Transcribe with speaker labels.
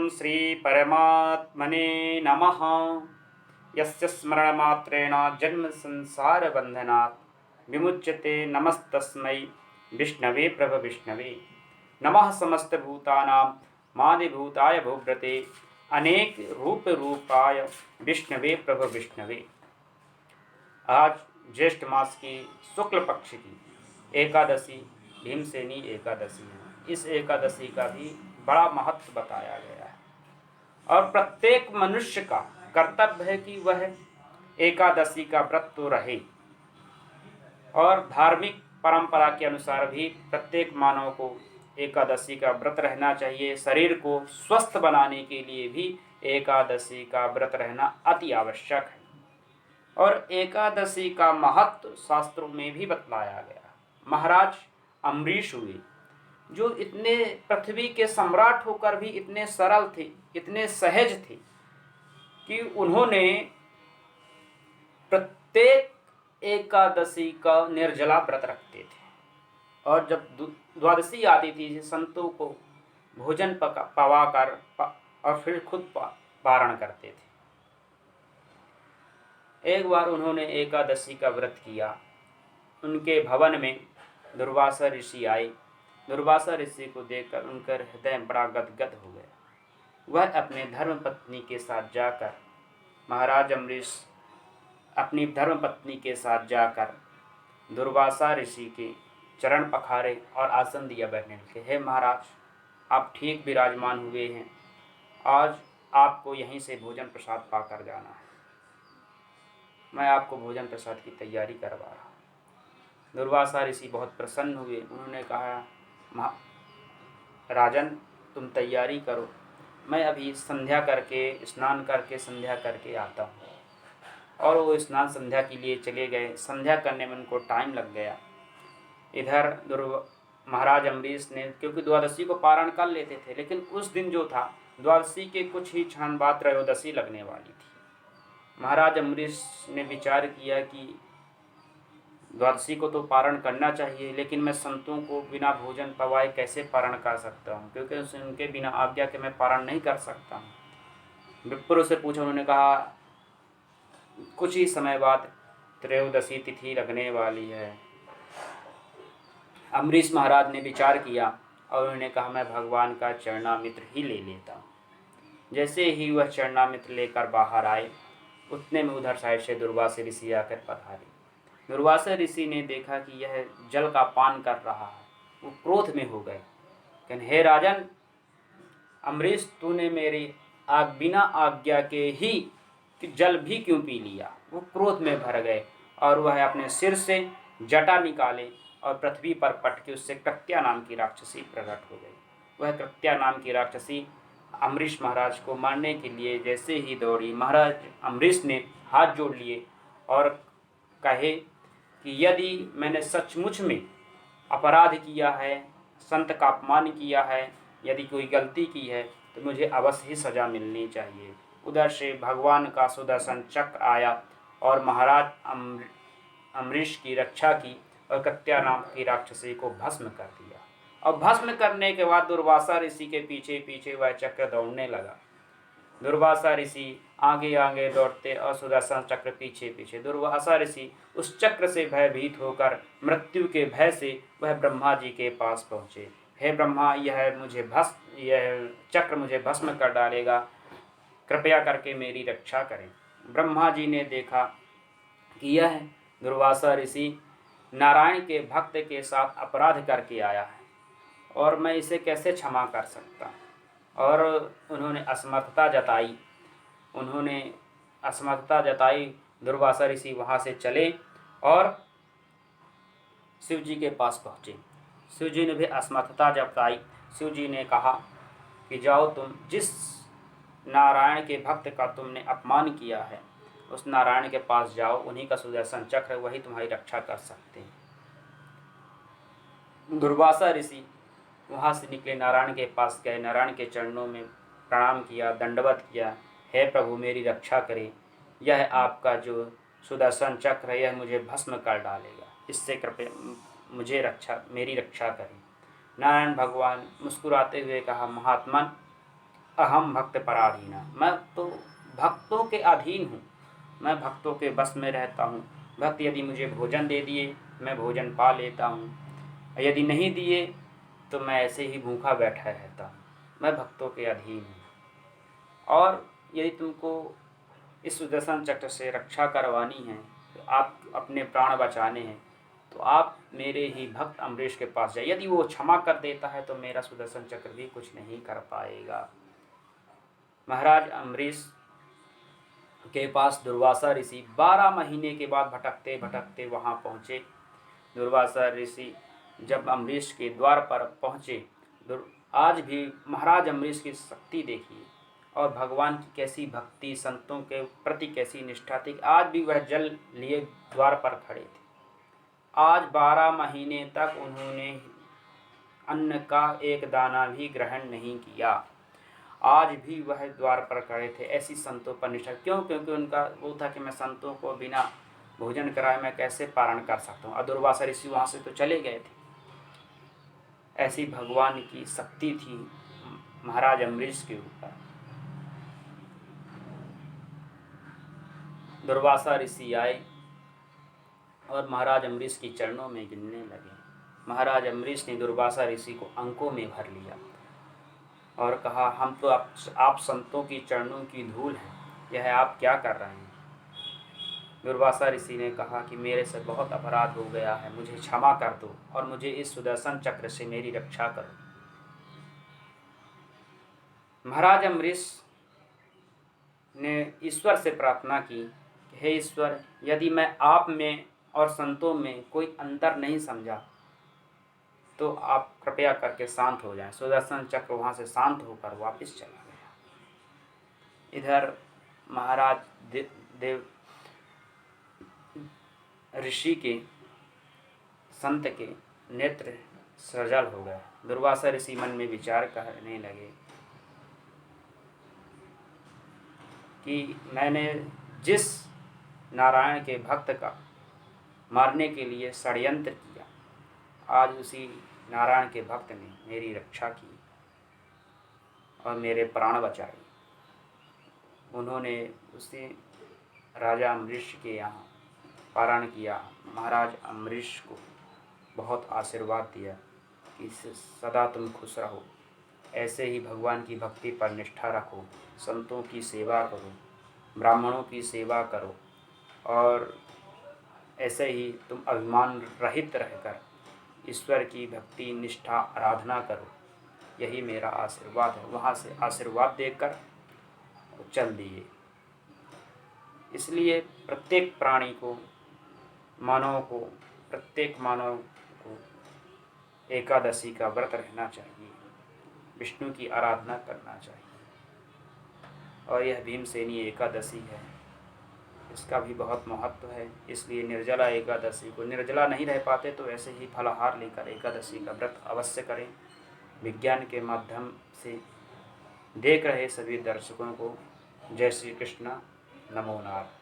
Speaker 1: श्री परमात्मने नमः। यस्य स्मरणमात्रेण जन्म संसार बंधनात् विमुच्यते। नमस्तस्मै विष्णवे प्रभ विष्णवे। नमः समस्तभूतानां मादिभूताय भूव्रते अनेक रूप रूपाय विष्णवे प्रभ विष्णवे। आज ज्येष्ठ मास की शुक्ल पक्ष की एकादशी भीमसेनी एकादशी है। इस एकादशी का भी बड़ा महत्व बताया गया है और प्रत्येक मनुष्य का कर्तव्य है कि वह एकादशी का व्रत तो रहे और धार्मिक परंपरा के अनुसार भी प्रत्येक मानव को एकादशी का व्रत रहना चाहिए। शरीर को स्वस्थ बनाने के लिए भी एकादशी का व्रत रहना अति आवश्यक है और एकादशी का महत्व शास्त्रों में भी बतलाया गया। महाराज अम्बरीश हुए जो इतने पृथ्वी के सम्राट होकर भी इतने सरल थे, इतने सहज थे कि उन्होंने प्रत्येक एकादशी का निर्जला व्रत रखते थे और जब द्वादशी आती थी संतों को भोजन पवाकर और फिर खुद पारण करते थे। एक बार उन्होंने एकादशी का व्रत किया। उनके भवन में दुर्वासा ऋषि आए। दुर्वासा ऋषि को देखकर उनका हृदय बड़ा गदगद हो गया। वह अपने धर्मपत्नी के साथ जाकर महाराज अम्बरीश अपनी धर्मपत्नी के साथ जाकर दुर्वासा ऋषि के चरण पखारे और आसन दिया बैठने लगे। हे महाराज, आप ठीक विराजमान हुए हैं, आज आपको यहीं से भोजन प्रसाद पाकर जाना है। मैं आपको भोजन प्रसाद की तैयारी करवा रहा हूँ। दुर्वासा ऋषि बहुत प्रसन्न हुए। उन्होंने कहा, राजन तुम तैयारी करो, मैं अभी संध्या करके स्नान करके संध्या करके आता हूँ। और वो स्नान संध्या के लिए चले गए। संध्या करने में उनको टाइम लग गया। इधर महाराज अम्बरीश ने क्योंकि द्वादशी को पारण कर लेते थे, लेकिन उस दिन जो था द्वादशी के कुछ ही क्षण बाद त्रयोदशी लगने वाली थी। महाराज अम्बरीश ने विचार किया कि द्वादशी को तो पारण करना चाहिए, लेकिन मैं संतों को बिना भोजन पवाए कैसे पारण कर सकता हूँ, क्योंकि उनके बिना आज्ञा के मैं पारण नहीं कर सकता हूँ। विप्र से पूछा। उन्होंने कहा कुछ ही समय बाद त्रयोदशी तिथि लगने वाली है। अम्बरीश महाराज ने विचार किया और उन्होंने कहा, मैं भगवान का चरणामित्र ही ले लेता हूँ। जैसे ही वह चरणामित्र लेकर बाहर आए, उतने में उधर साइड से दुर्वासा ऋषि आकर पधारे। दुर्वासा ऋषि ने देखा कि यह जल का पान कर रहा है। वो क्रोध में हो गए। कहने, हे राजन अम्बरीश, तूने मेरी बिना आज्ञा के ही जल भी क्यों पी लिया। वो क्रोध में भर गए और वह अपने सिर से जटा निकाले और पृथ्वी पर पट के उससे कृत्या नाम की राक्षसी प्रकट हो गई। वह कृत्या नाम की राक्षसी अम्बरीश महाराज को मारने के लिए जैसे ही दौड़ी, महाराज अम्बरीश ने हाथ जोड़ लिए और कहे कि यदि मैंने सचमुच में अपराध किया है, संत का अपमान किया है, यदि कोई गलती की है तो मुझे अवश्य ही सज़ा मिलनी चाहिए। उधर से भगवान का सुदर्शन चक्र आया और महाराज अम्बरीश की रक्षा की और कृत्या नाम की राक्षसी को भस्म कर दिया। और भस्म करने के बाद दुर्वासा ऋषि के पीछे पीछे वह चक्र दौड़ने लगा। दुर्वासा ऋषि आगे आगे दौड़ते और सुदर्शन चक्र पीछे पीछे। दुर्वासा ऋषि उस चक्र से भयभीत होकर मृत्यु के भय से वह ब्रह्मा जी के पास पहुँचे। हे ब्रह्मा, यह चक्र मुझे भस्म कर डालेगा, कृपया करके मेरी रक्षा करें। ब्रह्मा जी ने देखा कि यह दुर्वासा ऋषि नारायण के भक्त के साथ अपराध करके आया है और मैं इसे कैसे क्षमा कर सकता। और उन्होंने असमर्थता जताई। दुर्वासा ऋषि वहाँ से चले और शिव जी के पास पहुँचे। शिव जी ने भी असमर्थता जताई। शिव जी ने कहा कि जाओ, तुम जिस नारायण के भक्त का तुमने अपमान किया है उस नारायण के पास जाओ, उन्हीं का सुदर्शन चक्र, वही तुम्हारी रक्षा कर सकते हैं। दुर्वासा ऋषि वहाँ से निकले, नारायण के पास गए, नारायण के चरणों में प्रणाम किया, दंडवत किया। हे प्रभु, मेरी रक्षा करें, यह आपका जो सुदर्शन चक्र है यह मुझे भस्म कर डालेगा, इससे कृपया मेरी रक्षा करें। नारायण भगवान मुस्कुराते हुए कहा, महात्मन, अहम भक्त पराधीना, मैं तो भक्तों के अधीन हूँ, मैं भक्तों के बस में रहता हूँ। भक्त यदि मुझे भोजन दे दिए मैं भोजन पा लेता हूँ, यदि नहीं दिए तो मैं ऐसे ही भूखा बैठा रहता हूँ। मैं भक्तों के अधीन हूँ। और यदि तुमको इस सुदर्शन चक्र से रक्षा करवानी है, तो आप अपने प्राण बचाने हैं, तो आप मेरे ही भक्त अम्बरीश के पास जाइए। यदि वो क्षमा कर देता है तो मेरा सुदर्शन चक्र भी कुछ नहीं कर पाएगा। महाराज अम्बरीश के पास दुर्वासा ऋषि 12 महीने के बाद भटकते भटकते वहाँ पहुँचे। दुर्वासा ऋषि जब अम्बरीश के द्वार पर पहुँचे, आज भी महाराज अम्बरीश की शक्ति देखिए और भगवान की कैसी भक्ति, संतों के प्रति कैसी निष्ठा थी। आज भी वह जल लिए द्वार पर खड़े थे। आज 12 महीने तक उन्होंने अन्न का एक दाना भी ग्रहण नहीं किया। आज भी वह द्वार पर खड़े थे। ऐसी संतों पर निष्ठा क्यों? क्योंकि उनका वो था कि मैं संतों को बिना भोजन कराए मैं कैसे पारण कर सकता हूँ। और दुर्वासा ऋषि वहाँ से तो चले गए थे। ऐसी भगवान की शक्ति थी महाराज अम्बरीश के ऊपर। दुर्वासा ऋषि आए और महाराज अम्बरीश की चरणों में गिरने लगे। महाराज अम्बरीश ने दुर्वासा ऋषि को अंकों में भर लिया और कहा, हम तो आप संतों की चरणों की धूल हैं, यह आप क्या कर रहे हैं? दुर्वासा ऋषि ने कहा कि मेरे से बहुत अपराध हो गया है, मुझे क्षमा कर दो और मुझे इस सुदर्शन चक्र से मेरी रक्षा करो। महाराज अम्बरीश ने ईश्वर से प्रार्थना की, हे ईश्वर, यदि मैं आप में और संतों में कोई अंतर नहीं समझा तो आप कृपया करके शांत हो जाएं। सुदर्शन चक्र वहाँ से शांत होकर वापस चला गया। इधर महाराज देव ऋषि के संत के नेत्र सजल हो गए। दुर्वासा ऋषि मन में विचार करने लगे कि मैंने जिस नारायण के भक्त का मारने के लिए षड्यंत्र किया, आज उसी नारायण के भक्त ने मेरी रक्षा की और मेरे प्राण बचाए। उन्होंने उसी राजा अम्बरीश के यहाँ पारण किया। महाराज अम्बरीश को बहुत आशीर्वाद दिया कि सदा तुम खुश रहो, ऐसे ही भगवान की भक्ति पर निष्ठा रखो, संतों की सेवा करो, ब्राह्मणों की सेवा करो और ऐसे ही तुम अभिमान रहित रहकर ईश्वर की भक्ति, निष्ठा, आराधना करो। यही मेरा आशीर्वाद है। वहाँ से आशीर्वाद देकर चल दिए। इसलिए प्रत्येक प्राणी को, प्रत्येक मानव को एकादशी का व्रत रहना चाहिए, विष्णु की आराधना करना चाहिए। और यह भीमसेनी एकादशी है, इसका भी बहुत महत्व है। इसलिए निर्जला एकादशी को, निर्जला नहीं रह पाते तो ऐसे ही फलाहार लेकर एकादशी का व्रत अवश्य करें। विज्ञान के माध्यम से देख रहे सभी दर्शकों को जय श्री कृष्ण, नमो नारायण।